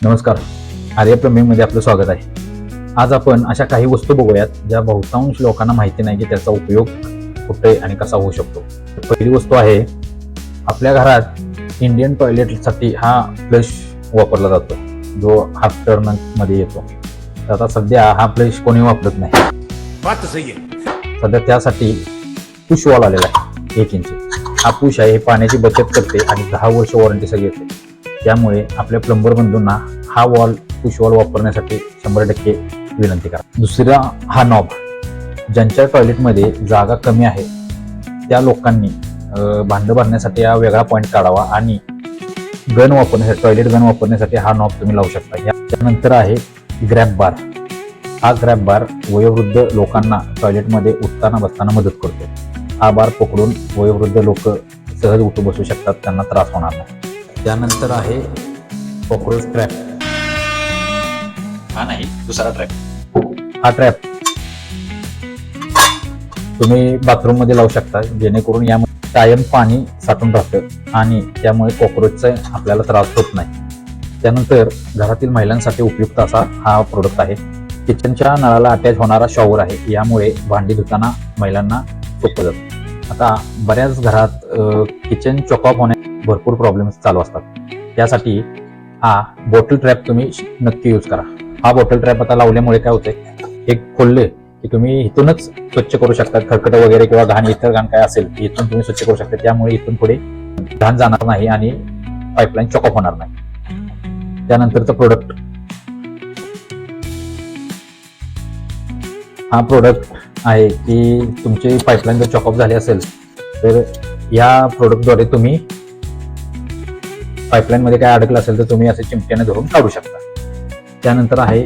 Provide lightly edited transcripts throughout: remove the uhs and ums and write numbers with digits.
नमस्कार, आर्य प्लंबिंगमध्ये आपलं स्वागत आहे. आज आपण अशा काही वस्तू बघूयात ज्या बहुतांश लोकांना माहिती नाही की त्याचा उपयोग कुठे आणि कसा होऊ शकतो. पहिली वस्तू आहे, आपल्या घरात इंडियन टॉयलेटसाठी हा फ्लश वापरला जातो जो हाफ टर्न मध्ये येतो. तर आता सध्या हा फ्लश कोणी वापरत नाही. सध्या त्यासाठी पुश वॉल आलेला आहे 1 इंच. हा पुश आहे, हे पाण्याची बचत करते आणि 10 वर्ष वॉरंटी सगळी येते. त्यामुळे आपल्या प्लंबर बंधूंना हा पुश वॉल वापरण्यासाठी 100% विनंती करा. दुसरा हा नॉब, ज्यांच्या टॉयलेटमध्ये जागा कमी आहे त्या लोकांनी भांडं भरण्यासाठी हा वेगळा पॉईंट काढावा आणि गन वापरण्यासाठी, टॉयलेट गन वापरण्यासाठी हा नॉब तुम्ही लावू शकता. त्यानंतर आहे ग्रॅब बार. हा ग्रॅब बार वयोवृद्ध लोकांना टॉयलेटमध्ये उठताना बसताना मदत करतो. हा बार पकडून वयोवृद्ध लोक सहज उठू बसू शकतात, त्यांना त्रास होणार नाही. त्यानंतर आहे कॉक्रोच ट्रॅप. हा नाही, दुसरा ट्रॅप. हा ट्रॅप तुम्ही बाथरूम मध्ये लावू शकता, जेणेकरून यामध्ये कायम पाणी साठून राहतं आणि त्यामुळे कॉक्रोचचा आपल्याला त्रास होत नाही. त्यानंतर घरातील महिलांसाठी उपयुक्त असा हा प्रोडक्ट आहे. किचनच्या नळाला अटॅच होणारा शॉवर आहे. यामुळे भांडी धुताना महिलांना सोपं जातं. आता बऱ्याच घरात किचन चॉकअप होण्या भरपूर प्रॉब्लेम्स चालू असतात. त्यासाठी हा बॉटल ट्रॅप तुम्ही नक्की यूज करा. हा बॉटल ट्रॅप आता लावल्यामुळे काय होतंय, एक खोलले की तुम्ही इथूनच स्वच्छ करू शकता. खरकट वगैरे किंवा घाण, इतर घाण काय असेल इथून तुम्ही स्वच्छ करू शकता. त्यामुळे इथून पुढे घाण जाणार नाही आणि पाईपलाईन चॉकअप होणार नाही. त्यानंतरचं प्रोडक्ट, हा प्रोडक्ट आहे की तुमची पाईपलाईन जर चॉकअप झाली असेल तर या प्रोडक्टद्वारे तुम्ही पाईपलाईन मध्ये काय अडकलं असेल तर तुम्ही असे चिमट्याने धरून काढू शकता. त्यानंतर आहे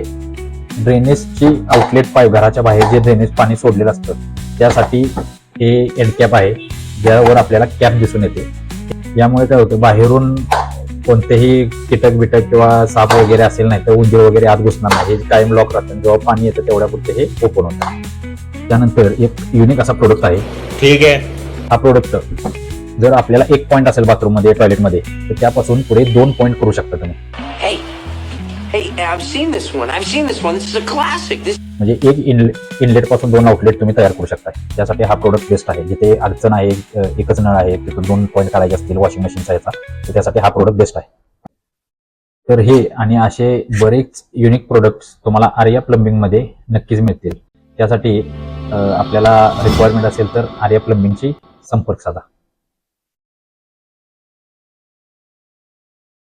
ड्रेनेजची आउटलेट पाईप. घराच्या बाहेर जे ड्रेनेज पाणी सोडलेलं असतं त्यासाठी हे एंड कॅप आहे, ज्यावर आपल्याला कॅप दिसून येते. यामुळे काय होतं, बाहेरून कोणतेही कीटक बिटक किंवा साप वगैरे असेल नाही तर उंदीर वगैरे आत घुसणार नाही. हे कायम लॉक राहतं. जेव्हा पाणी येतं तेवढ्यापुरते हे ओपन होतं. त्यानंतर एक युनिक असा प्रोडक्ट आहे. ठीक आहे. हा प्रोडक्ट जर आपल्याला 1 पॉईंट असेल बाथरूम मध्ये, टॉयलेट मध्ये, तर त्यापासून पुढे 2 पॉईंट करू शकता तुम्ही. म्हणजे एक इनलेट पासून 2 आउटलेट तुम्ही तयार करू शकता. त्यासाठी हा प्रोडक्ट बेस्ट आहे. जिथे अडचण आहे, एकच नळ आहे, तिथून 2 पॉईंट काढायचे असतील वॉशिंग मशीनचा याचा, तर त्यासाठी हा प्रोडक्ट बेस्ट आहे. तर हे आणि असे बरेच युनिक प्रोडक्ट्स तुम्हाला आर्या प्लंबिंग मध्ये नक्कीच मिळतील. त्यासाठी आपल्याला रिक्वायरमेंट असेल तर आर्या प्लंबिंगची संपर्क साधा.